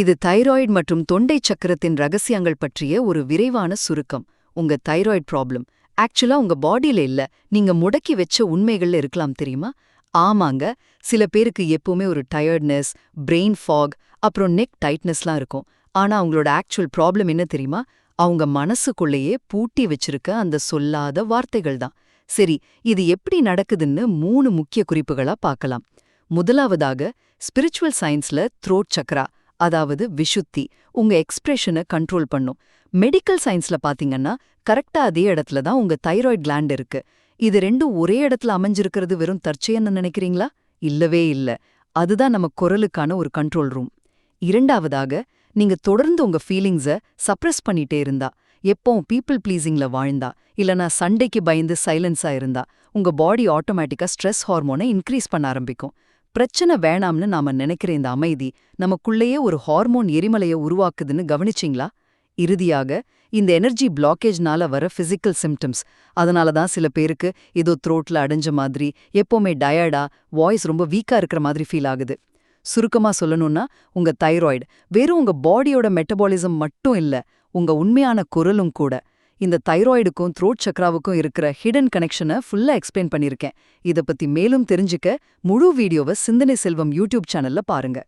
இது தைராய்டு மற்றும் தொண்டை சக்கரத்தின் ரகசியங்கள் பற்றிய ஒரு விரைவான சுருக்கம். உங்க தைராய்டு ப்ராப்ளம் ஆக்சுவலா உங்க பாடியில இல்ல, நீங்க முடக்கி வச்ச உண்மைகள்ல இருக்கலாம் தெரியுமா? ஆமாங்க, சில பேருக்கு எப்பவுமே ஒரு டயர்ட்னஸ், பிரெயின் ஃபாக், அப்புறம் நெக் டைட்னஸ்லாம் இருக்கும். ஆனா அவங்களோட ஆக்சுவல் ப்ராப்ளம் என்ன தெரியுமா? அவங்க மனசுக்குள்ளேயே பூட்டி வச்சிருக்க அந்த சொல்லாத வார்த்தைகள் தான். சரி, இது எப்படி நடக்குதுன்னு 3 முக்கிய குறிப்புகளா பார்க்கலாம். முதலாவதாக, ஸ்பிரிச்சுவல் சயின்ஸ்ல த்ரோட் சக்ரா, அதாவது விஷுத்தி, உங்க எக்ஸ்பிரஷனை கண்ட்ரோல் பண்ணும். மெடிக்கல் சயின்ஸ்ல பாத்தீங்கன்னா கரெக்டா அதே இடத்துல தான் உங்க தைராய்டு கிளாண்ட் இருக்கு. இது ரெண்டும் ஒரே இடத்துல அமைஞ்சிருக்கிறது வெறும் தற்செயல்னு நினைக்கிறீங்களா? இல்லவே இல்ல. அதுதான் நம்ம குரலுக்கான ஒரு கண்ட்ரோல் ரூம். இரண்டாவதாக, நீங்க தொடர்ந்து உங்க ஃபீலிங்ஸ சப்ரஸ் பண்ணிட்டே இருந்தா, எப்பவும் பீப்பிள் ப்ளீசிங்ல வாழ்ந்தா, இல்லனா சண்டைக்கு பயந்து சைலன்ஸா இருந்தா, உங்க பாடி ஆட்டோமேட்டிக்கா ஸ்ட்ரெஸ் ஹார்மோனை இன்க்ரீஸ் பண்ண ஆரம்பிக்கும். பிரச்சனை வேணாம்னு நாம நினைக்கிற இந்த அமைதி நமக்குள்ளேயே ஒரு ஹார்மோன் எரிமலைய உருவாக்குதுன்னு கவனிச்சிங்களா? இறுதியாக, இந்த எனர்ஜி பிளாக்கேஜ்னால வர பிசிக்கல் சிம்டம்ஸ், அதனால தான் சில பேருக்கு ஏதோ த்ரோட்ல அடைஞ்ச மாதிரி, எப்பவுமே டயர்டா, வாய்ஸ் ரொம்ப வீக்கா இருக்கிற மாதிரி ஃபீல் ஆகுது. சுருக்கமா சொல்லணும்னா, உங்க தைராய்டு வெறும் உங்க பாடியோட மெட்டபாலிசம் மட்டும் இல்ல, உங்க உண்மையான குரலும் கூட. இந்த தைராய்டுக்கும் த்ரோட் சக்ராவுக்கும் இருக்கிற ஹிடன் கனெக்ஷனை ஃபுல்லா எக்ஸ்பிளைன் பண்ணியிருக்கேன். இத பத்தி மேலும் தெரிஞ்சுக்க முழு வீடியோவை சிந்தனை செல்வம் யூடியூப் சேனல்ல பாருங்க.